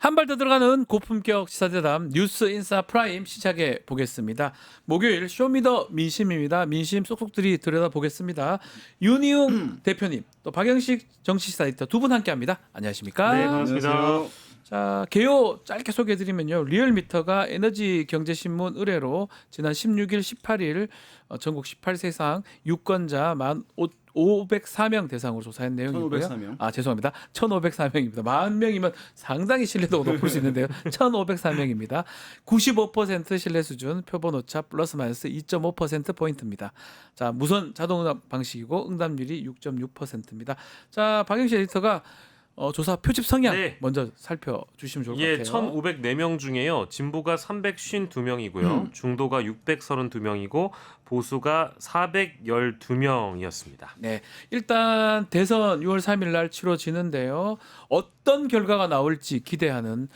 한 발 더 들어가는 고품격 시사대담 뉴스 인사 프라임 시작해 보겠습니다. 목요일 쇼미더 민심입니다. 민심 쏙쏙들이 들여다보겠습니다. 윤희웅 대표님 또 박영식 정치시사 에디터 두 분 함께합니다. 안녕하십니까? 네, 반갑습니다. 안녕하세요. 자, 개요 짧게 소개해드리면요. 리얼미터가 에너지경제신문 의뢰로 지난 16일, 18일 전국 18세 이상 유권자 504명 대상으로 조사한 내용이고요. 1504명. 아, 죄송합니다. 1,504명입니다. 40명이면 상당히 신뢰도가 높을 수 있는데요. 1,504명입니다. 95% 신뢰 수준, 표본 오차 플러스 마이너스 2.5% 포인트입니다. 자, 무선 자동응답 방식이고 응답률이 6.6%입니다. 자, 박영식 에디터가 조사 표집 성향 네. 먼저 살펴주시면 좋을 것 예, 같아요. 1,504명 중에요. 진보가 352명이고요. 중도가 632명이고 보수가 412명이었습니다. 네, 일단 대선 6월 3일 날 치러지는데요. 어떤 결과가 나올지 기대하는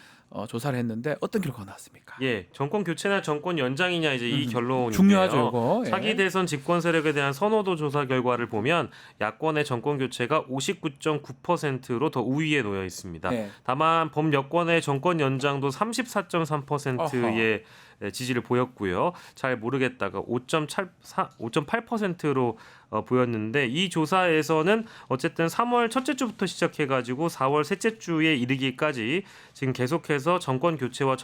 조사를 했는데 어떤 결과가 나왔습니까? 예, 정권 교체나 정권 연장이냐 이제 이 결론인데요. 중요하죠, 이거. 예. 차기 대선 집권 세력에 대한 선호도 조사 결과를 보면 야권의 정권 교체가 59.9%로 더 우위에 놓여 있습니다. 네. 다만 범여권의 정권 연장도 34.3%의 지지를 보였고요. 잘 모르겠다가 5.8%로 보였는데 이 조사에서는 어쨌든 3월 첫째 주부터 시작해가지고 4월 셋째 주에 이르기까지 지금 계속해서 정권 교체와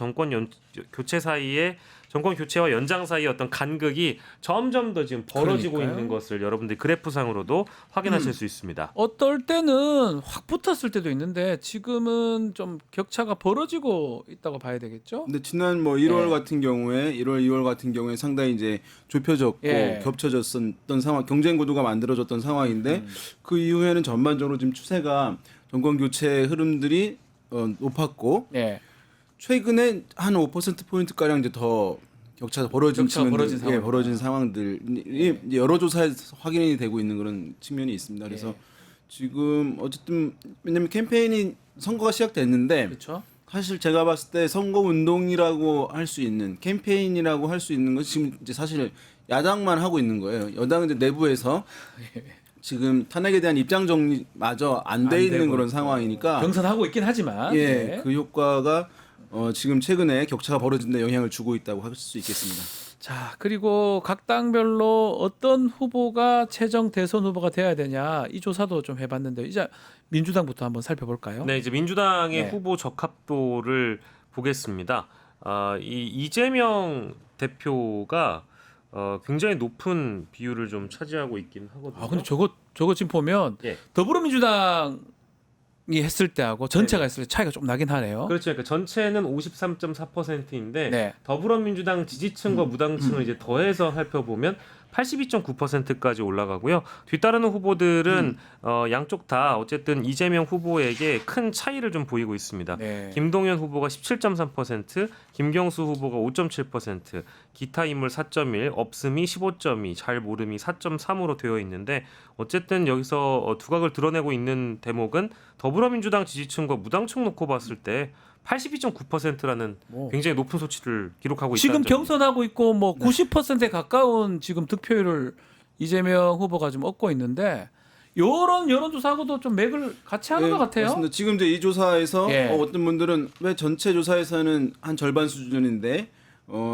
교체 사이에 정권 교체와 연장 사이의 어떤 간극이 점점 더 지금 벌어지고 그러니까요. 있는 것을 여러분들 그래프상으로도 확인하실 수 있습니다. 어떨 때는 확 붙었을 때도 있는데 지금은 좀 격차가 벌어지고 있다고 봐야 되겠죠? 근데 지난 뭐 1월 예. 같은 경우에 2월 같은 경우에 상당히 이제 좁혀졌고 예. 겹쳐졌던 상황, 경쟁 구도가 만들어졌던 상황인데 그 이후에는 전반적으로 지금 추세가 정권 교체 흐름들이 높았고 네. 최근에 한 5% 포인트 가량 이제 더 격차가 벌어진 격차가 벌어진 측면들, 상황. 벌어진 상황들이 이제 여러 조사에서 확인이 되고 있는 그런 측면이 있습니다. 그래서 예. 지금 어쨌든 왜냐면 캠페인이 선거가 시작됐는데 그렇죠. 사실 제가 봤을 때 선거 운동이라고 할 수 있는 캠페인이라고 할 수 있는 건 지금 이제 사실 야당만 하고 있는 거예요. 여당은 이제 내부에서 지금 탄핵에 대한 입장 정리마저 안 돼 안 있는 되고 그런 있고. 상황이니까 경선하고 있긴 하지만 예, 네. 그 효과가 지금 최근에 격차가 벌어진 데 영향을 주고 있다고 할 수 있겠습니다. 자, 그리고 각 당별로 어떤 후보가 최종 대선 후보가 돼야 되냐 이 조사도 좀 해봤는데 이제 민주당부터 한번 살펴볼까요? 네, 이제 민주당의 네. 후보 적합도를 보겠습니다. 이 이재명 대표가 굉장히 높은 비율을 좀 차지하고 있긴 하거든요. 아, 근데 저거 지금 보면 예. 더불어민주당이 했을 때하고 전체가 했을 때 차이가 좀 나긴 하네요. 그렇죠. 그러니까 전체는 53.4%인데 네. 더불어민주당 지지층과 무당층을 이제 더해서 살펴보면 82.9%까지 올라가고요. 뒤따르는 후보들은 양쪽 다 어쨌든 이재명 후보에게 큰 차이를 좀 보이고 있습니다. 네. 김동연 후보가 17.3%, 김경수 후보가 5.7%, 기타 인물 4.1, 없음이 15.2, 잘 모름이 4.3으로 되어 있는데 어쨌든 여기서 두각을 드러내고 있는 대목은 더불어민주당 지지층과 무당층 놓고 봤을 때 82.9%라는 뭐. 굉장히 높은 수치를 기록하고 있다는 지금 점입니다. 경선하고 있고 뭐 90%에 가까운 지금 득표율을 이재명 후보가 지금 얻고 있는데 요런 여론조사하고도 좀 맥을 같이 하는 것 같아요. 맞습니다. 지금 이제 이 조사에서 예. 어떤 분들은 왜 전체 조사에서는 한 절반 수준인데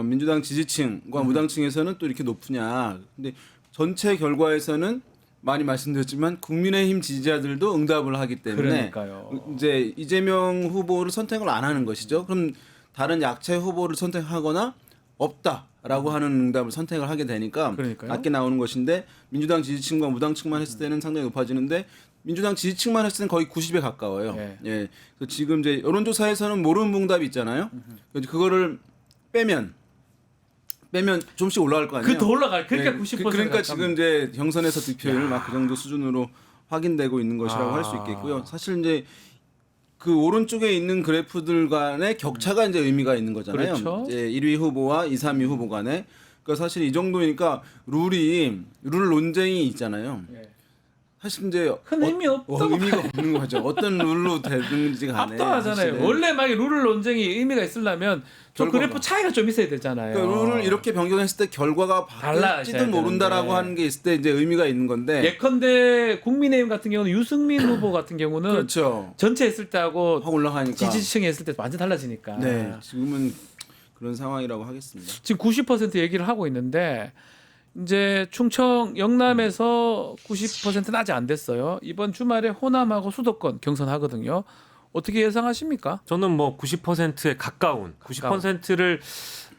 민주당 지지층과 무당층에서는 또 이렇게 높으냐. 근데 전체 결과에서는 많이 말씀드렸지만 국민의힘 지지자들도 응답을 하기 때문에 그러니까요. 이제 이재명 후보를 선택을 안 하는 것이죠. 그럼 다른 약체 후보를 선택하거나 없다라고 하는 응답을 선택을 하게 되니까 그러니까요. 낮게 나오는 것인데 민주당 지지층과 무당층만 했을 때는 상당히 높아지는데 민주당 지지층만 했을 때는 거의 90에 가까워요. 예. 예. 그래서 지금 이제 여론조사에서는 모르는 응답이 있잖아요. 그거를 빼면 좀씩 올라갈 거 아니에요. 그 더 올라갈 그러니까 네, 90%. 그러니까 지금 이제 경선에서 득표율 막 그 정도 수준으로 확인되고 있는 것이라고 할 수 있겠고요. 사실 이제 그 오른쪽에 있는 그래프들 간의 격차가 이제 의미가 있는 거잖아요. 그렇죠. 이제 1위 후보와 2, 3위 후보 간에. 그러니까 사실 이 정도니까 룰 논쟁이 있잖아요. 예. 사실 이제 큰 의미 없다고 의미가 없는 거죠. 어떤 룰로 되는지 간에 압도하잖아요. 사실은. 원래 막 룰을 논쟁이 의미가 있으려면 저 결과가. 그래프 차이가 좀 있어야 되잖아요. 그러니까 룰을 이렇게 변경했을 때 결과가 달라져야 바뀔지도 모른다라고 되는데. 하는 게 있을 때 이제 의미가 있는 건데. 예컨대 국민의힘 같은 경우는 유승민 후보 같은 경우는 그렇죠. 전체 했을 때하고 확 올라가니까. 지지층이 했을 때 완전 달라지니까. 네, 지금은 그런 상황이라고 하겠습니다. 지금 90% 얘기를 하고 있는데 이제 충청 영남에서 90%는 아직 안 됐어요. 이번 주말에 호남하고 수도권 경선하거든요. 어떻게 예상하십니까? 저는 뭐 90%에 가까운 90%를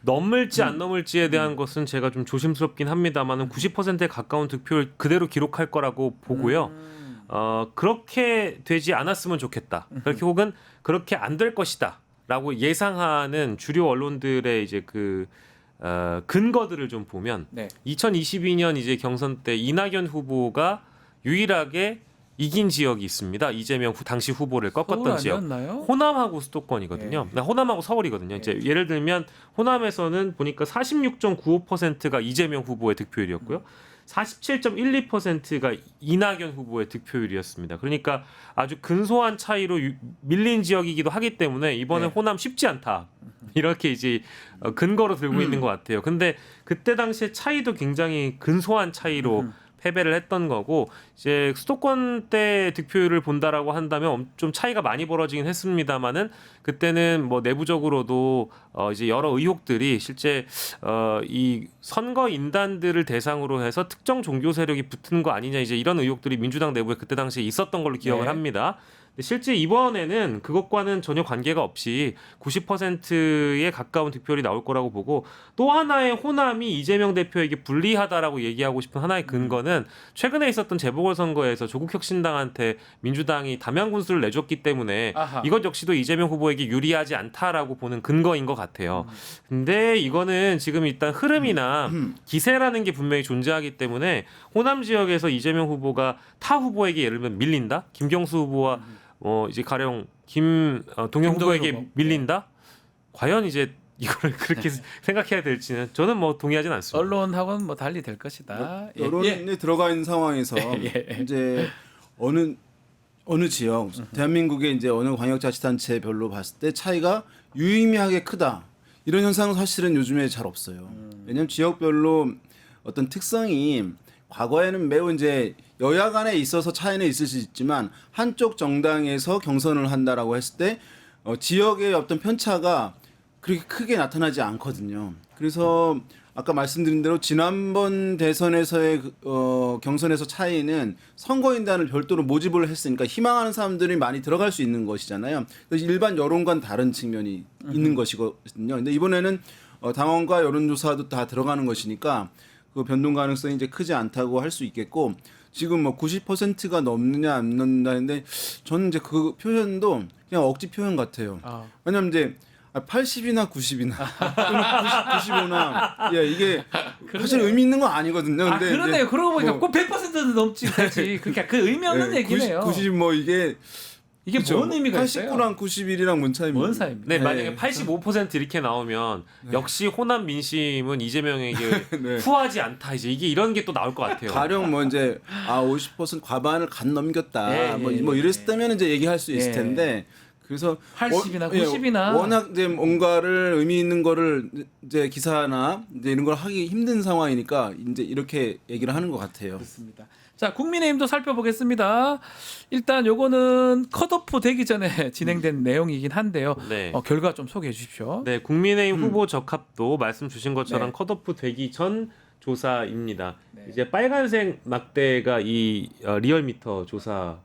넘을지 안 넘을지에 대한 것은 제가 좀 조심스럽긴 합니다만은 90%에 가까운 득표를 그대로 기록할 거라고 보고요. 그렇게 되지 않았으면 좋겠다. 그렇게 혹은 그렇게 안 될 것이다라고 예상하는 주류 언론들의 이제 그 근거들을 좀 보면 네. 2022년 이제 경선 때 이낙연 후보가 유일하게 이긴 지역이 있습니다. 이재명 당시 후보를 꺾었던 서울 지역. 아니었나요? 호남하고 수도권이거든요. 호남하고 서울이거든요. 이제 예를 들면 호남에서는 보니까 46.95%가 이재명 후보의 득표율이었고요. 47.12%가 이낙연 후보의 득표율이었습니다. 그러니까 아주 근소한 차이로 밀린 지역이기도 하기 때문에 이번에 네. 호남 쉽지 않다. 이렇게 이제 근거로 들고 있는 것 같아요. 근데 그때 당시에 차이도 굉장히 근소한 차이로 패배를 했던 거고 이제 수도권 때 득표율을 본다라고 한다면 좀 차이가 많이 벌어지긴 했습니다만은 그때는 뭐 내부적으로도 이제 여러 의혹들이 실제 이 선거 인단들을 대상으로 해서 특정 종교 세력이 붙은 거 아니냐 이제 이런 의혹들이 민주당 내부에 그때 당시에 있었던 걸로 기억을 네. 합니다. 실제 이번에는 그것과는 전혀 관계가 없이 90%에 가까운 득표율이 나올 거라고 보고 또 하나의 호남이 이재명 대표에게 불리하다라고 얘기하고 싶은 하나의 근거는 최근에 있었던 재보궐선거에서 조국혁신당한테 민주당이 담양군수를 내줬기 때문에 아하. 이것 역시도 이재명 후보에게 유리하지 않다라고 보는 근거인 것 같아요. 근데 이거는 지금 일단 흐름이나 기세라는 게 분명히 존재하기 때문에 호남 지역에서 이재명 후보가 타 후보에게 예를 들면 밀린다? 김경수 후보와 이제 가령 동영 후보에게 후보. 밀린다? 과연 이제 이거를 그렇게 생각해야 될지는 저는 뭐 동의하진 않습니다. 언론하고는 뭐 달리 될 것이다. 예. 여론이 들어가 있는 상황에서 이제 어느 지역 대한민국의 이제 어느 광역자치단체별로 봤을 때 차이가 유의미하게 크다 이런 현상은 사실은 요즘에 잘 없어요. 왜냐하면 지역별로 어떤 특성이 과거에는 매우 이제 여야 간에 있어서 차이는 있을 수 있지만 한쪽 정당에서 경선을 한다라고 했을 때 지역의 어떤 편차가 그렇게 크게 나타나지 않거든요. 그래서 아까 말씀드린 대로 지난번 대선에서의 경선에서 차이는 선거인단을 별도로 모집을 했으니까 희망하는 사람들이 많이 들어갈 수 있는 것이잖아요. 그래서 일반 여론과는 다른 측면이 있는 것이거든요. 근데 이번에는 당원과 여론조사도 다 들어가는 것이니까 그 변동 가능성이 이제 크지 않다고 할 수 있겠고 지금 뭐 90%가 넘느냐 안 넘는다는데 저는 이제 그 표현도 그냥 억지 표현 같아요. 아. 왜냐면 이제 80이나 90이나 95나 이게 사실 의미 있는 건 아니거든요. 아 근데 그러네요. 그러고 보니까 뭐 꼭 100%는 넘지 그렇지. 그러니까 그 의미 없는 얘기네요. 90 뭐 이게 이게 그쵸? 뭔 의미가 있어요? 89랑 91이랑 뭔 차이입니까? 뭔 사이입니까? 네, 네. 만약에 85% 이렇게 나오면 역시 호남 민심은 이재명에게 네. 후하지 않다. 이제 이게 이런 게 또 나올 것 같아요. 가령 뭐 이제 50% 과반을 간 넘겼다. 예, 뭐 이랬을 때면 이제 얘기할 수 있을 예. 텐데 그래서 80이나 90이나 워낙 이제 뭔가를 의미 있는 거를 이제 기사나 이제 이런 걸 하기 힘든 상황이니까 이제 이렇게 얘기를 하는 것 같아요. 그렇습니다. 자, 국민의힘도 살펴보겠습니다. 일단 요거는 컷오프 되기 전에 진행된 내용이긴 한데요. 네. 결과 좀 소개해 주십시오. 네, 국민의힘 후보 적합도 말씀 주신 것처럼 네. 컷오프 되기 전 조사입니다. 네. 이제 빨간색 막대가 이 리얼미터 조사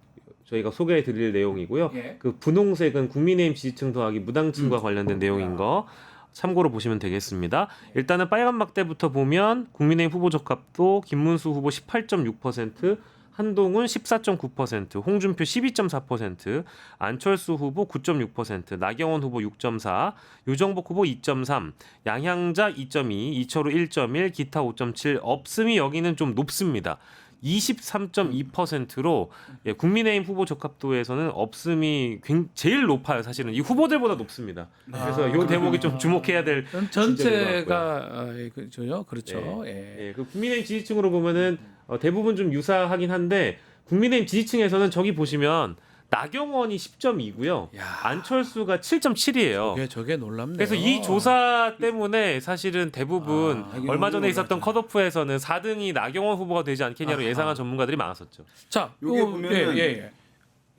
저희가 소개해 드릴 내용이고요. 예. 그 분홍색은 국민의힘 지지층 더하기 무당층과 관련된 내용인 거 참고로 보시면 되겠습니다. 일단은 빨간 막대부터 보면 국민의힘 후보 적합도 김문수 후보 18.6%, 한동훈 14.9%, 홍준표 12.4%, 안철수 후보 9.6%, 나경원 후보 6.4, 유정복 후보 2.3, 양향자 2.2, 이철우 1.1, 기타 5.7, 없음이 여기는 좀 높습니다. 23.2%로 국민의힘 후보 적합도에서는 없음이 제일 높아요. 사실은 이 후보들보다 높습니다. 그래서 이 대목이 좀 주목해야 될 전체가 그죠? 그렇죠. 예. 그 국민의힘 지지층으로 보면은 대부분 좀 유사하긴 한데 국민의힘 지지층에서는 저기 보시면 나경원이 10.2고요. 야. 안철수가 7.7이에요. 저게 놀랍네요. 그래서 이 조사 때문에 사실은 대부분 얼마 전에 있었던 컷오프에서는 4등이 나경원 후보가 되지 않겠냐로 아하. 예상한 전문가들이 많았었죠. 자, 요게 보면은 예.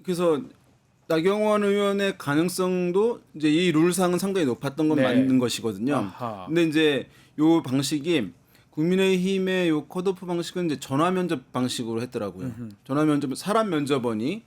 그래서 나경원 의원의 가능성도 이제 이 룰상은 상당히 높았던 건 네. 맞는 것이거든요. 아하. 근데 이제 요 방식이 국민의힘의 요 컷오프 방식은 이제 전화 면접 방식으로 했더라고요. 전화 면접 사람 면접원이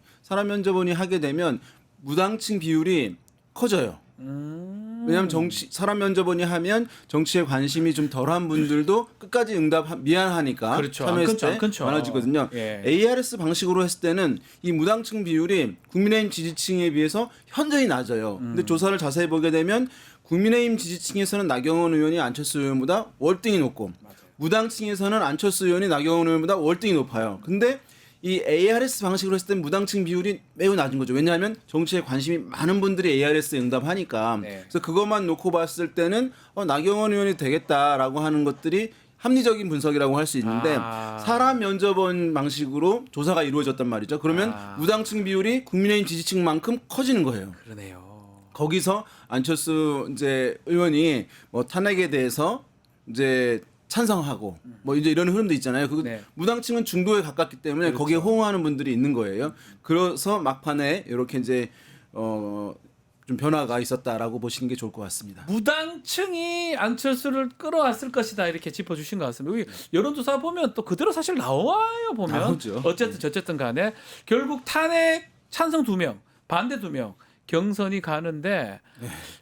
하게 되면 무당층 비율이 커져요. 왜냐하면 사람 면접원이 하면 정치에 관심이 좀 덜한 분들도 끝까지 미안하니까 그렇죠. 참여했을 안 끊죠, 안 때 끊죠. 많아지거든요. 예. ARS 방식으로 했을 때는 이 무당층 비율이 국민의힘 지지층에 비해서 현저히 낮아요. 근데 조사를 자세히 보게 되면 국민의힘 지지층에서는 나경원 의원이 안철수 의원보다 월등히 높고 무당층에서는 안철수 의원이 나경원 의원보다 월등히 높아요. 근데 이 ARS 방식으로 했을 때 무당층 비율이 매우 낮은 거죠. 왜냐하면 정치에 관심이 많은 분들이 ARS에 응답하니까. 네. 그래서 그것만 놓고 봤을 때는 나경원 의원이 되겠다라고 하는 것들이 합리적인 분석이라고 할 수 있는데 사람 면접원 방식으로 조사가 이루어졌단 말이죠. 그러면 무당층 비율이 국민의힘 지지층만큼 커지는 거예요. 그러네요. 거기서 안철수 이제 의원이 뭐 탄핵에 대해서 이제 찬성하고 뭐 이제 이런 흐름도 있잖아요. 그 네. 무당층은 중도에 가깝기 때문에 그렇죠. 거기에 호응하는 분들이 있는 거예요. 그래서 막판에 이렇게 이제 좀 변화가 있었다라고 보시는 게 좋을 것 같습니다. 무당층이 안철수를 끌어왔을 것이다 이렇게 짚어주신 것 같습니다. 여기 여론조사 보면 또 그대로 사실 나와요. 보면 나오죠. 어쨌든 간에 결국 탄핵 찬성 2명, 반대 2명 경선이 가는데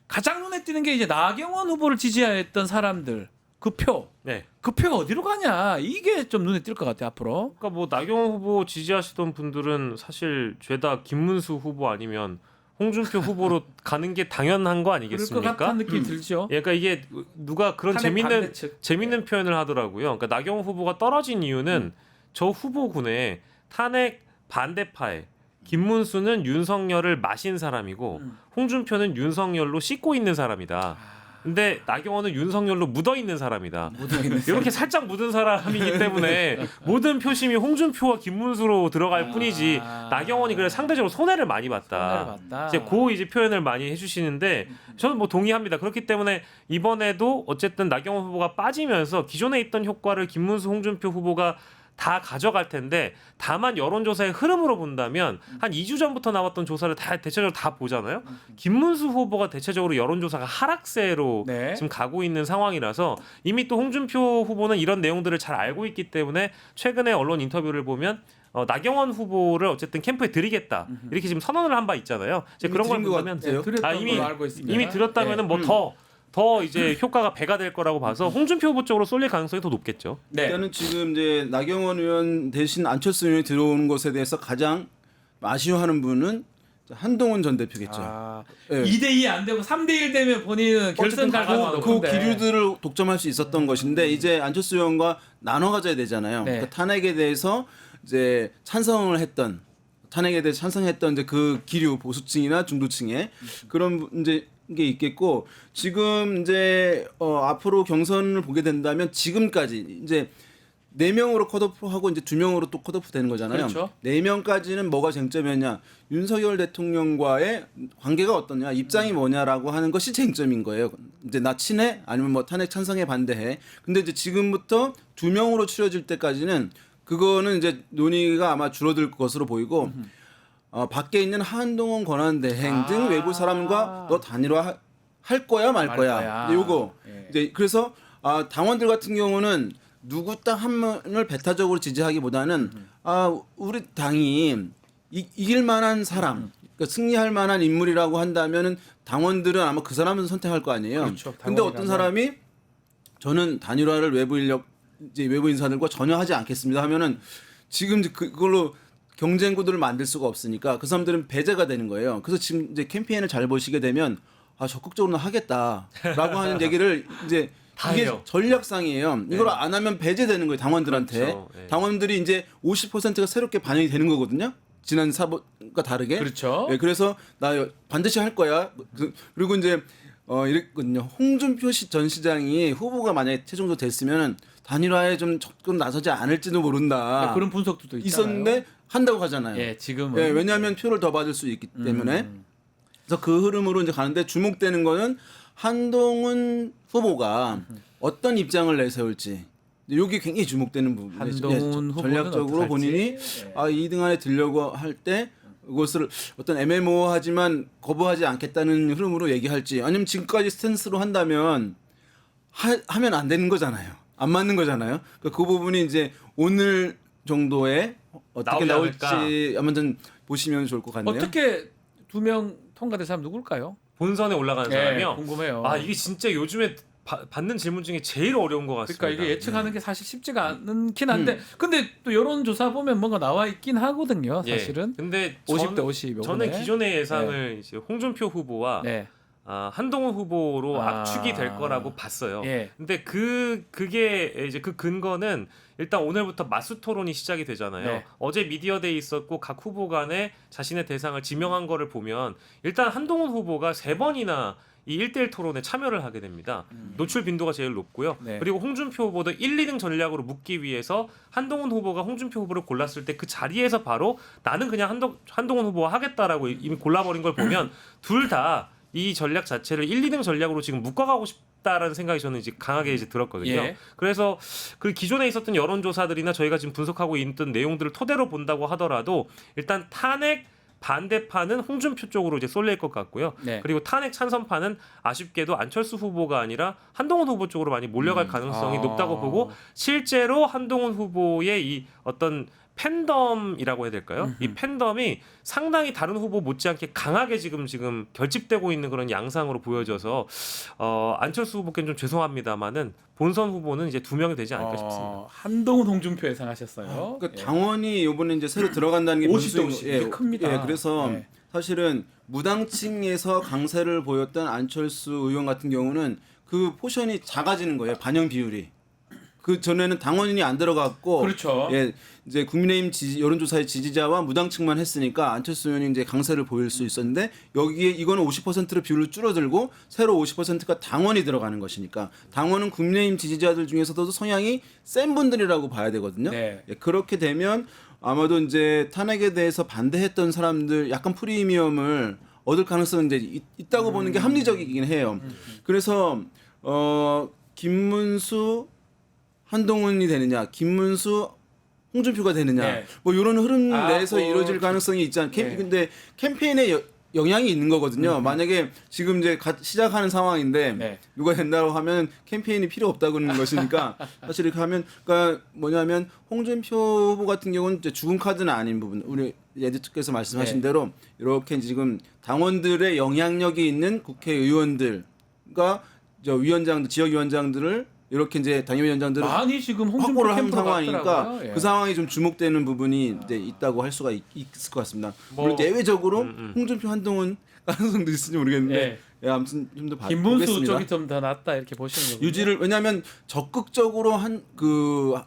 가장 눈에 띄는 게 이제 나경원 후보를 지지했던 사람들 그 표. 네. 그 표가 어디로 가냐 이게 좀 눈에 띌 것 같아요 앞으로. 그러니까 뭐 나경원 후보 지지하시던 분들은 사실 죄다 김문수 후보 아니면 홍준표 후보로 가는 게 당연한 거 그럴 것 아니겠습니까? 같은 느낌이 들죠. 그러니까 이게 누가 그런 탄핵 반대측. 재밌는 표현을 하더라고요. 그러니까 나경원 후보가 떨어진 이유는 저 후보군에 탄핵 반대파에 김문수는 윤석열을 마신 사람이고 홍준표는 윤석열로 씻고 있는 사람이다. 근데 나경원은 윤석열로 묻어 있는 사람이다. 이렇게 살짝 묻은 사람이기 때문에 모든 표심이 홍준표와 김문수로 들어갈 뿐이지 나경원이 그래 상대적으로 손해를 많이 봤다. 이제 이제 표현을 많이 해주시는데 저는 뭐 동의합니다. 그렇기 때문에 이번에도 어쨌든 나경원 후보가 빠지면서 기존에 있던 효과를 김문수, 홍준표 후보가 다 가져갈 텐데 다만 여론조사의 흐름으로 본다면 한 2주 전부터 나왔던 조사를 대체적으로 다 보잖아요. 김문수 후보가 대체적으로 여론조사가 하락세로 네. 지금 가고 있는 상황이라서 이미 또 홍준표 후보는 이런 내용들을 잘 알고 있기 때문에 최근에 언론 인터뷰를 보면 나경원 후보를 어쨌든 캠프에 들이겠다 이렇게 지금 선언을 한 바 있잖아요. 이제 그런 걸 들은 것 본다면 같아요. 이미 알고 있습니다. 이미 들었다면은 뭐 더 이제 효과가 배가 될 거라고 봐서 홍준표 후보 쪽으로 쏠릴 가능성이 더 높겠죠. 네. 일단은 지금 이제 나경원 의원 대신 안철수 의원이 들어오는 것에 대해서 가장 아쉬워하는 분은 한동훈 전 대표겠죠. 네. 2대2 안 되고 3대1 되면 본인은 결선 갈 가능성이 그 높은데. 기류들을 독점할 수 있었던 것인데 이제 안철수 의원과 나눠 가져야 되잖아요. 네. 그러니까 탄핵에 대해서 이제 탄핵에 대해서 찬성했던 이제 그 기류 보수층이나 중도층에 그런 이제 게 있겠고 지금 이제 앞으로 경선을 보게 된다면 지금까지 이제 4명으로 컷오프하고 이제 2명으로 또 컷오프 되는 거잖아요. 그렇죠. 4명까지는 뭐가 쟁점이었냐? 윤석열 대통령과의 관계가 어떠냐? 입장이 뭐냐라고 하는 것이 쟁점인 거예요. 이제 나 친해? 아니면 뭐 탄핵 찬성에 반대해? 근데 이제 지금부터 2명으로 추려질 때까지는 그거는 이제 논의가 아마 줄어들 것으로 보이고 밖에 있는 한동훈 권한대행 등 외부 사람과 너 단일화 할 거야 말 거야. 요거 이제 그래서 당원들 같은 경우는 누구 딱 한 명을 배타적으로 지지하기보다는 우리 당이 이길 만한 사람, 그러니까 승리할 만한 인물이라고 한다면은 당원들은 아마 그 사람을 선택할 거 아니에요. 그렇죠. 근데 어떤 사람이 저는 단일화를 외부 인사들과 전혀 하지 않겠습니다 하면은 지금 그걸로 경쟁 구도를 만들 수가 없으니까 그 사람들은 배제가 되는 거예요. 그래서 지금 이제 캠페인을 잘 보시게 되면 적극적으로 하겠다라고 하는 얘기를 이제 이게 해요. 전략상이에요. 이걸 안 하면 배제되는 거예요 당원들한테. 그렇죠. 네. 당원들이 이제 50%가 새롭게 반영이 되는 거거든요. 지난 사보과 다르게. 그렇죠. 네, 그래서 나 반드시 할 거야. 그리고 이제 이랬거든요. 홍준표 전 시장이 후보가 만약에 최종적으로 됐으면 단일화에 좀 접근 나서지 않을지도 모른다. 그런 분석도 있잖아요. 있었는데 한다고 하잖아요. 예, 지금은 예, 왜냐하면 표를 더 받을 수 있기 때문에. 그래서 그 흐름으로 이제 가는데 주목되는 거는 한동훈 후보가 어떤 입장을 내세울지. 여기 굉장히 주목되는 부분이죠. 한동훈 후보는 전략적으로 어떡할지? 본인이 예. 2등 안에 들려고 할 때 이것을 어떤 애매모호하지만 거부하지 않겠다는 흐름으로 얘기할지 아니면 지금까지 스탠스로 한다면 하면 안 되는 거잖아요. 안 맞는 거잖아요. 그 부분이 이제 오늘 정도에 어떻게 나오지 나올지 한번 보시면 좋을 것 같네요. 어떻게 2명 통과된 사람 누굴까요? 본선에 올라가는 사람이요. 궁금해요. 아 이게 진짜 요즘에 받는 질문 중에 제일 어려운 것 같습니다. 그러니까 이게 예측하는 게 사실 쉽지가 않긴 한데 근데 또 여론조사 보면 뭔가 나와 있긴 하거든요. 사실은 근데 50대 50 저는 기존의 예상을 이제 홍준표 후보와 네. 한동훈 후보로 아. 압축이 될 거라고 봤어요. 예. 근데 그게 이제 그 근거는 일단 오늘부터 맞수 토론이 시작이 되잖아요. 네. 어제 미디어데이 있었고 각 후보 간에 자신의 대상을 지명한 거를 보면 일단 한동훈 후보가 3번이나 이 1대1 토론에 참여를 하게 됩니다. 노출 빈도가 제일 높고요. 네. 그리고 홍준표 후보도 1, 2등 전략으로 묶기 위해서 한동훈 후보가 홍준표 후보를 골랐을 때 그 자리에서 바로 나는 그냥 한동훈 후보와 하겠다라고 이미 골라버린 걸 보면 둘 다 이 전략 자체를 1, 2등 전략으로 지금 묶어가고 싶다라는 생각이 저는 이제 강하게 이제 들었거든요. 예. 그래서 그 기존에 있었던 여론조사들이나 저희가 지금 분석하고 있던 내용들을 토대로 본다고 하더라도 일단 탄핵 반대파는 홍준표 쪽으로 이제 쏠릴 것 같고요. 네. 그리고 탄핵 찬성파는 아쉽게도 안철수 후보가 아니라 한동훈 후보 쪽으로 많이 몰려갈 가능성이 높다고 보고 실제로 한동훈 후보의 이 어떤 팬덤이라고 해야 될까요? 이 팬덤이 상당히 다른 후보 못지않게 강하게 지금 결집되고 있는 그런 양상으로 보여져서 안철수 후보께는 좀 죄송합니다만은 본선 후보는 이제 2명이 되지 않을까 싶습니다. 한동훈 홍준표 예상하셨어요. 그러니까 당원이 이번에 이제 새로 들어간다는 게 50대 50 변수인- 이게 큽니다. 예, 그래서 네. 사실은 무당층에서 강세를 보였던 안철수 의원 같은 경우는 그 포션이 작아지는 거예요. 반영 비율이. 그 전에는 당원인이 안 들어갔고, 그렇죠. 예, 이제 국민의힘 여론조사의 지지자와 무당층만 했으니까 안철수 의원이 이제 강세를 보일 수 있었는데 여기에 이거는 50%로 비율을 줄어들고 새로 50%가 당원이 들어가는 것이니까 당원은 국민의힘 지지자들 중에서도 성향이 센 분들이라고 봐야 되거든요. 네. 예, 그렇게 되면 아마도 이제 탄핵에 대해서 반대했던 사람들 약간 프리미엄을 얻을 가능성은 이제 있다고 보는 게 합리적이긴 해요. 그래서 김문수 한동훈이 되느냐, 김문수 홍준표가 되느냐, 네. 뭐 이런 흐름 내에서 뭐, 이루어질 가능성이 있지 않. 네. 근데 캠페인에 영향이 있는 거거든요. 만약에 지금 이제 시작하는 상황인데 네. 누가 된다고 하면 캠페인이 필요 없다고 그러는 것이니까 사실 이렇게 하면 그러니까 뭐냐면 홍준표 후보 같은 경우는 이제 죽은 카드는 아닌 부분. 우리 에디트께서 말씀하신 네. 대로 이렇게 지금 당원들의 영향력이 있는 국회의원들과 위원장들, 지역위원장들을 이렇게 이제 당협위원장들을 많이 지금 홍준표 확보를 한 캠프로 상황이니까 갔더라고요. 예. 그 상황이 좀 주목되는 부분이 이제 있다고 할 수가 있을 것 같습니다. 뭐, 물론 예외적으로 홍준표 한동훈 가능성도 있을지 모르겠는데 예, 아무튼 좀 더 김문수 보겠습니다. 쪽이 좀 더 낫다 이렇게 보시는 거군요. 유지를 왜냐하면 적극적으로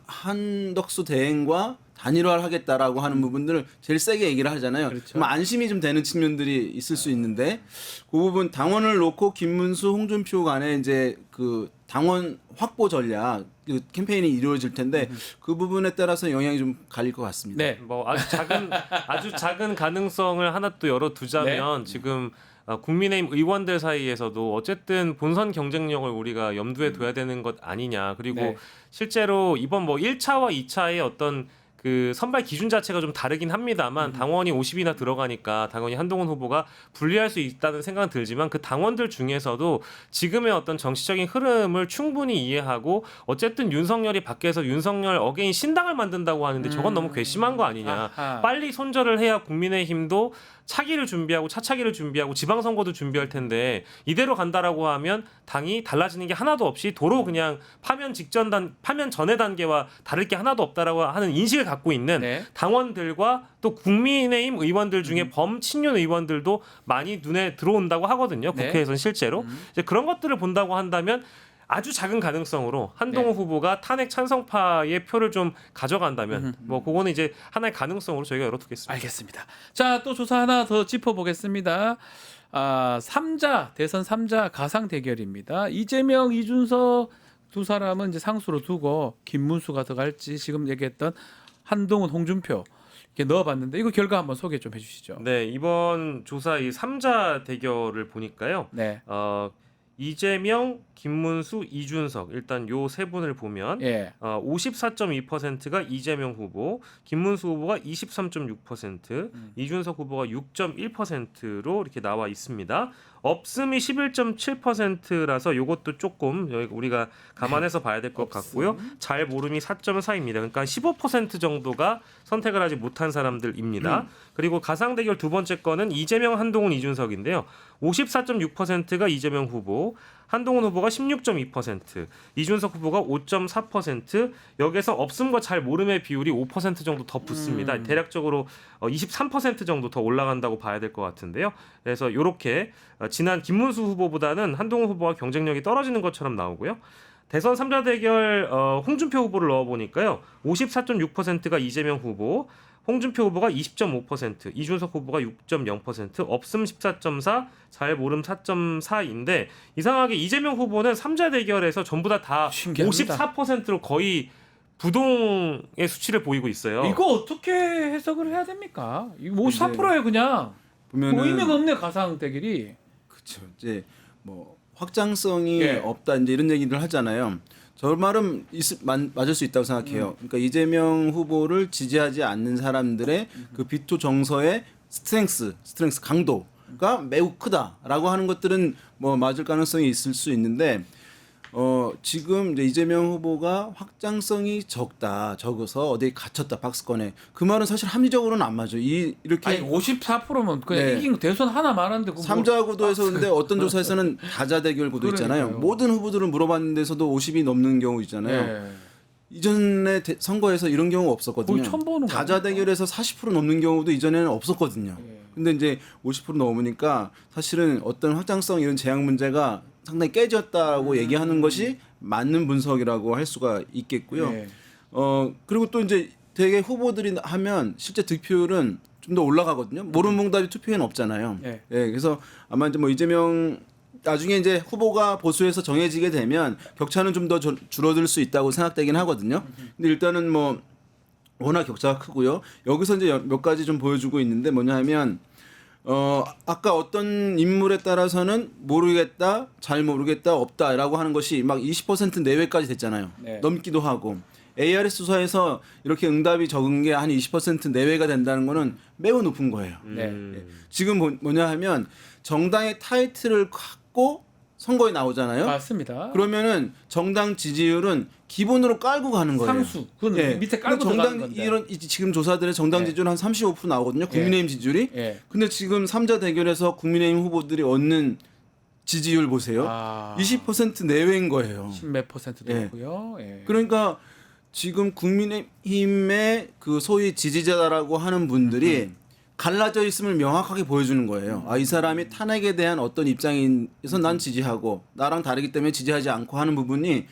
한덕수 대행과 단일화를 하겠다라고 하는 부분들을 제일 세게 얘기를 하잖아요. 그렇죠. 그럼 안심이 좀 되는 측면들이 있을 수 있는데 그 부분 당원을 놓고 김문수, 홍준표 간에 이제 그 당원 확보 전략 그 캠페인이 이루어질 텐데 그 부분에 따라서 영향이 좀 갈릴 것 같습니다. 네. 뭐 아주 작은 가능성을 하나 또 열어두자면 지금 국민의힘 의원들 사이에서도 어쨌든 본선 경쟁력을 우리가 염두에 둬야 되는 것 아니냐. 그리고 네. 실제로 이번 뭐 1차와 2차의 어떤 그 선발 기준 자체가 좀 다르긴 합니다만 당원이 50이나 들어가니까 당연히 한동훈 후보가 불리할 수 있다는 생각은 들지만 그 당원들 중에서도 지금의 어떤 정치적인 흐름을 충분히 이해하고 어쨌든 윤석열이 밖에서 윤석열 어게인 신당을 만든다고 하는데 저건 너무 괘씸한 거 아니냐. 아하. 빨리 손절을 해야 국민의힘도 차기를 준비하고 차차기를 준비하고 지방선거도 준비할 텐데 이대로 간다라고 하면 당이 달라지는 게 하나도 없이 도로 그냥 파면 전의 단계와 다를 게 하나도 없다라고 하는 인식을 갖고 있는 네. 당원들과 또 국민의힘 의원들 중에 범친윤 의원들도 많이 눈에 들어온다고 하거든요. 네. 국회에서는 실제로 이제 그런 것들을 본다고 한다면 아주 작은 가능성으로 한동훈 네. 후보가 탄핵 찬성파의 표를 좀 가져간다면 뭐 그거는 이제 하나의 가능성으로 저희가 열어두겠습니다. 알겠습니다. 자, 또 조사 하나 더 짚어보겠습니다. 3자 대선 3자 가상 대결입니다. 이재명, 이준석 두 사람은 이제 상수로 두고 김문수가 더 갈지 지금 얘기했던 한동훈, 홍준표 이렇게 넣어봤는데 이거 결과 한번 소개 좀 해주시죠. 네, 이번 조사 이 3자 대결을 보니까요. 네. 이재명, 김문수, 이준석 일단 요 세 분을 보면 예. 54.2%가 이재명 후보, 김문수 후보가 23.6%, 이준석 후보가 6.1%로 이렇게 나와 있습니다. 없음이 11.7%라서 요것도 조금 여기 우리가 감안해서 봐야 될 것 같고요. 잘 모름이 4.4입니다. 그러니까 15% 정도가 선택을 하지 못한 사람들입니다. 그리고 가상 대결 두 번째 거는 이재명, 한동훈, 이준석인데요. 54.6%가 이재명 후보, 한동훈 후보가 16.2%, 이준석 후보가 5.4%, 여기서 없음과 잘 모름의 비율이 5% 정도 더 붙습니다. 대략적으로 23% 정도 더 올라간다고 봐야 될 것 같은데요. 그래서 이렇게 지난 김문수 후보보다는 한동훈 후보가 경쟁력이 떨어지는 것처럼 나오고요. 대선 3자 대결 홍준표 후보를 넣어보니까요. 54.6%가 이재명 후보, 홍준표 후보가 20.5%, 이준석 후보가 6.0%, 없음 14.4, 잘 모름 4.4인데 이상하게 이재명 후보는 3자 대결에서 전부 다 신기합니다. 54%로 거의 부동의 수치를 보이고 있어요. 이거 어떻게 해석을 해야 됩니까? 이거 54%예요 그냥. 보면은 뭐 의미가 없네 가상 대결이. 그렇죠. 이제 뭐 확장성이 예. 없다 이제 이런 얘기를 하잖아요. 저 말은 맞을 수 있다고 생각해요. 그러니까 이재명 후보를 지지하지 않는 사람들의 그 비토 정서의 스트렝스 강도가 매우 크다라고 하는 것들은 뭐 맞을 가능성이 있을 수 있는데 지금 이제 이재명 후보가 확장성이 적어서 어디에 갇혔다 박스권에 그 말은 사실 합리적으로는 안 맞아요. 이렇게 아니 54%면 그냥 네. 이긴 대선 하나 말하는데 그거 3자 구도에서 근데 어떤 조사에서는 다자 대결 구도 있잖아요. 그러니까요. 모든 후보들을 물어봤는 데서도 50이 넘는 경우 있잖아요. 예. 이전에 선거에서 이런 경우 없었거든요. 거의 처음 보는 다자 거니까. 대결에서 40% 넘는 경우도 이전에는 없었거든요. 예. 근데 이제 50% 넘으니까 사실은 어떤 확장성 이런 제약 문제가 상당히 깨졌다고 얘기하는 것이 맞는 분석이라고 할 수가 있겠고요. 예. 그리고 또 이제 되게 후보들이 하면 실제 득표율은 좀 더 올라가거든요. 모른몽답이 투표에는 없잖아요. 예. 그래서 아마 이제 뭐 이재명 나중에 이제 후보가 보수에서 정해지게 되면 격차는 좀 더 줄어들 수 있다고 생각되긴 하거든요. 근데 일단은 뭐 워낙 격차가 크고요. 여기서 이제 몇 가지 좀 보여주고 있는데 뭐냐 하면 아까 어떤 인물에 따라서는 모르겠다, 잘 모르겠다, 없다라고 하는 것이 막 20% 내외까지 됐잖아요. 네. 넘기도 하고. ARS 수사에서 이렇게 응답이 적은 게 한 20% 내외가 된다는 거는 매우 높은 거예요. 네. 지금 뭐냐 하면 정당의 타이틀을 갖고 선거에 나오잖아요. 맞습니다. 그러면은 정당 지지율은 기본으로 깔고 가는 거예요. 상수. 그건 예. 밑에 깔고 근데 들어가는 건데. 이런 지금 조사들의 정당 예. 지지율 한 35% 나오거든요. 국민의힘 지지율이. 예. 근데 지금 3자 대결에서 국민의힘 후보들이 얻는 지지율 보세요. 20% 내외인 거예요. 10몇 퍼센트 예. 되고요. 예. 그러니까 지금 국민의힘의 그 소위 지지자라고 하는 분들이 갈라져 있음을 명확하게 보여주는 거예요. 이 사람이 탄핵에 대한 어떤 입장에서 난 지지하고 나랑 다르기 때문에 지지하지 않고 하는 부분이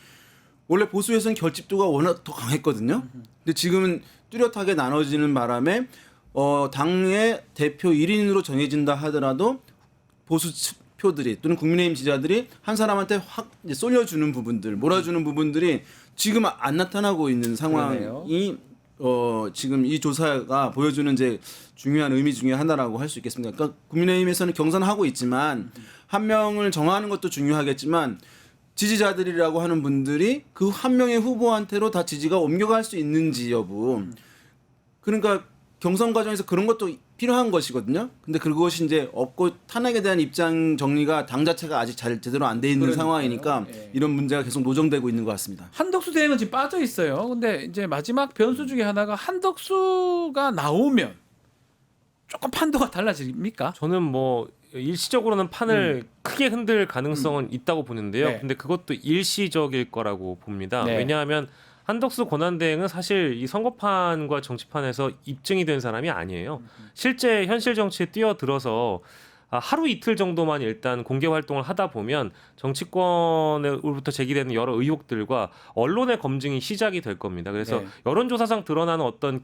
원래 보수에서는 결집도가 워낙 더 강했거든요. 근데 지금은 뚜렷하게 나눠지는 바람에 당의 대표 1인으로 정해진다 하더라도 보수 표들이 또는 국민의힘 지지자들이 한 사람한테 확 이제 쏠려주는 부분들, 몰아주는 부분들이 지금 안 나타나고 있는 상황이 그러네요. 지금 이 조사가 보여주는 이제 중요한 의미 중에 하나라고 할 수 있겠습니다. 그러니까 국민의힘에서는 경선하고 있지만 한 명을 정하는 것도 중요하겠지만 지지자들이라고 하는 분들이 그 한 명의 후보한테로 다 지지가 옮겨갈 수 있는지 여부. 그러니까 경선 과정에서 그런 것도 필요한 것이거든요. 근데 그것이 이제 없고 탄핵에 대한 입장 정리가 당 자체가 아직 제대로 안 돼 있는 그러니까요. 상황이니까 예. 이런 문제가 계속 노정되고 있는 것 같습니다. 한덕수 대행은 지금 빠져 있어요. 근데 이제 마지막 변수 중에 하나가 한덕수가 나오면 조금 판도가 달라집니까? 저는 뭐 일시적으로는 판을 크게 흔들 가능성은 있다고 보는데요. 네. 근데 그것도 일시적일 거라고 봅니다. 네. 왜냐하면 한덕수 권한대행은 사실 이 선거판과 정치판에서 입증이 된 사람이 아니에요. 실제 현실 정치에 뛰어들어서 하루 이틀 정도만 일단 공개 활동을 하다 보면 정치권으로부터 제기되는 여러 의혹들과 언론의 검증이 시작이 될 겁니다. 그래서 네. 여론조사상 드러나는 어떤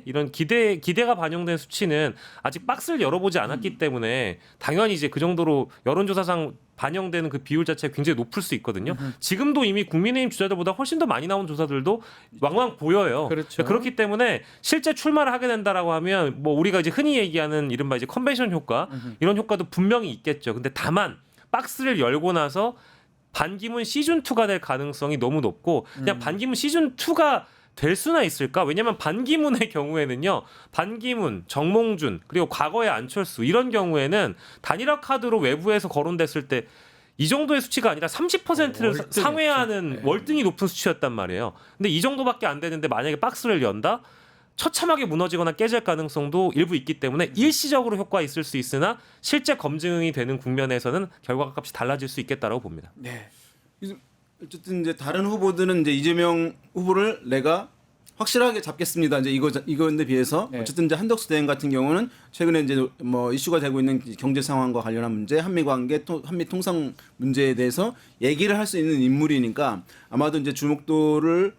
이런 기대가 반영된 수치는 아직 박스를 열어보지 않았기 때문에 당연히 이제 그 정도로 여론조사상 반영되는 그 비율 자체가 굉장히 높을 수 있거든요. 지금도 이미 국민의힘 주자들보다 훨씬 더 많이 나온 조사들도 왕왕 보여요. 그렇죠. 그렇기 때문에 실제 출마를 하게 된다라고 하면 뭐 우리가 이제 흔히 얘기하는 이른바 이제 컨벤션 효과 이런 효과도 분명히 있겠죠. 근데 다만 박스를 열고 나서 반기문 시즌2가 될 가능성이 너무 높고 그냥 반기문 시즌2가 될 수나 있을까? 왜냐하면 반기문의 경우에는요. 반기문, 정몽준 그리고 과거의 안철수 이런 경우에는 단일화 카드로 외부에서 거론됐을 때 이 정도의 수치가 아니라 30%를 월등했죠. 상회하는 네. 월등히 높은 수치였단 말이에요. 근데 이 정도밖에 안 되는데 만약에 박스를 연다? 처참하게 무너지거나 깨질 가능성도 일부 있기 때문에 일시적으로 효과가 있을 수 있으나 실제 검증이 되는 국면에서는 결과가 값이 달라질 수 있겠다라고 봅니다. 네. 어쨌든 이제 다른 후보들은 이제 이재명 후보를 내가 확실하게 잡겠습니다. 이제 이거인데 비해서 네. 어쨌든 이제 한덕수 대행 같은 경우는 최근에 이제 뭐 이슈가 되고 있는 경제 상황과 관련한 문제, 한미 관계, 한미 통상 문제에 대해서 얘기를 할 수 있는 인물이니까 아마도 이제 주목도를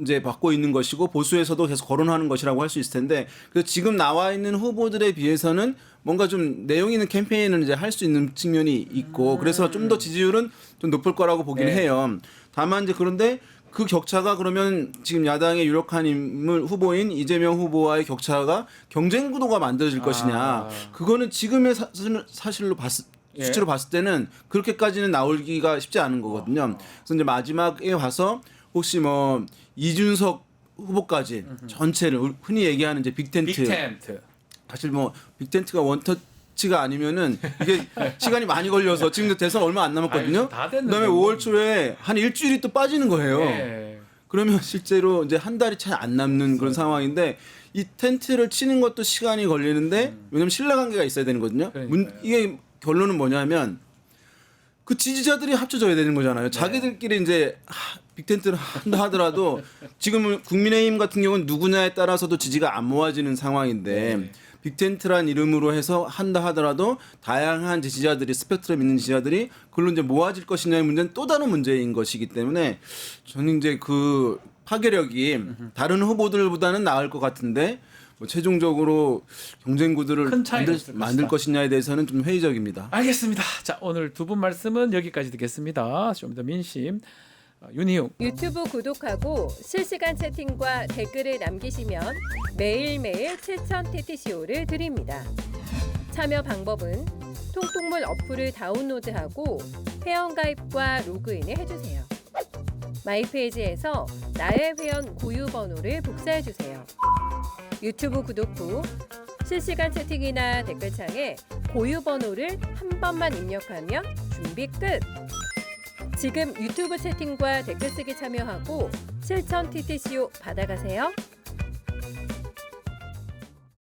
이제 받고 있는 것이고 보수에서도 계속 거론하는 것이라고 할 수 있을 텐데 그래서 지금 나와 있는 후보들에 비해서는 뭔가 좀 내용 있는 캠페인을 이제 할 수 있는 측면이 있고 그래서 좀 더 지지율은 좀 높을 거라고 보긴 네. 해요. 다만 이제 그런데 그 격차가 그러면 지금 야당의 유력한 인물 후보인 이재명 후보와의 격차가 경쟁 구도가 만들어질 것이냐 그거는 지금의 사실로 예. 수치로 봤을 때는 그렇게까지는 나오기가 쉽지 않은 거거든요. 그래서 이제 마지막에 와서 혹시 뭐 이준석 후보까지 전체를 흔히 얘기하는 이제 빅텐트. 빅텐트. 사실 뭐 빅텐트가 원터치가 아니면은 이게 시간이 많이 걸려서 지금 대선 얼마 안 남았거든요. 아유, 다 됐는데 그다음에 뭐. 5월 초에 한 일주일이 또 빠지는 거예요. 네. 그러면 실제로 이제 한 달이 채 안 남는 그런 상황인데 이 텐트를 치는 것도 시간이 걸리는데 왜냐면 신뢰관계가 있어야 되는 거거든요. 그러니까요. 이게 결론은 뭐냐면 그 지지자들이 합쳐져야 되는 거잖아요. 자기들끼리 이제 빅텐트를 한다 하더라도 지금은 국민의힘 같은 경우는 누구냐에 따라서도 지지가 안 모아지는 상황인데 네. 빅텐트란 이름으로 해서 한다 하더라도 다양한 지지자들이 스펙트럼 있는 지지자들이 그걸로 이제 모아질 것이냐의 문제는 또 다른 문제인 것이기 때문에 저는 이제 그 파괴력이 다른 후보들보다는 나을 것 같은데 뭐 최종적으로 경쟁 구도를 큰 차이는 없을 만들 것이다. 것이냐에 대해서는 좀 회의적입니다. 알겠습니다. 자, 오늘 두 분 말씀은 여기까지 듣겠습니다. 좀 더 민심 윤희용. 유튜브 구독하고 실시간 채팅과 댓글을 남기시면 매일매일 7,000TTCO를 드립니다. 참여 방법은 통통물 어플을 다운로드하고 회원가입과 로그인을 해주세요. 마이페이지에서 나의 회원 고유 번호를 복사해주세요. 유튜브 구독 후 실시간 채팅이나 댓글창에 고유 번호를 한 번만 입력하면 준비 끝! 지금 유튜브 채팅과 댓글 쓰기 참여하고 7,000TTCO 받아가세요.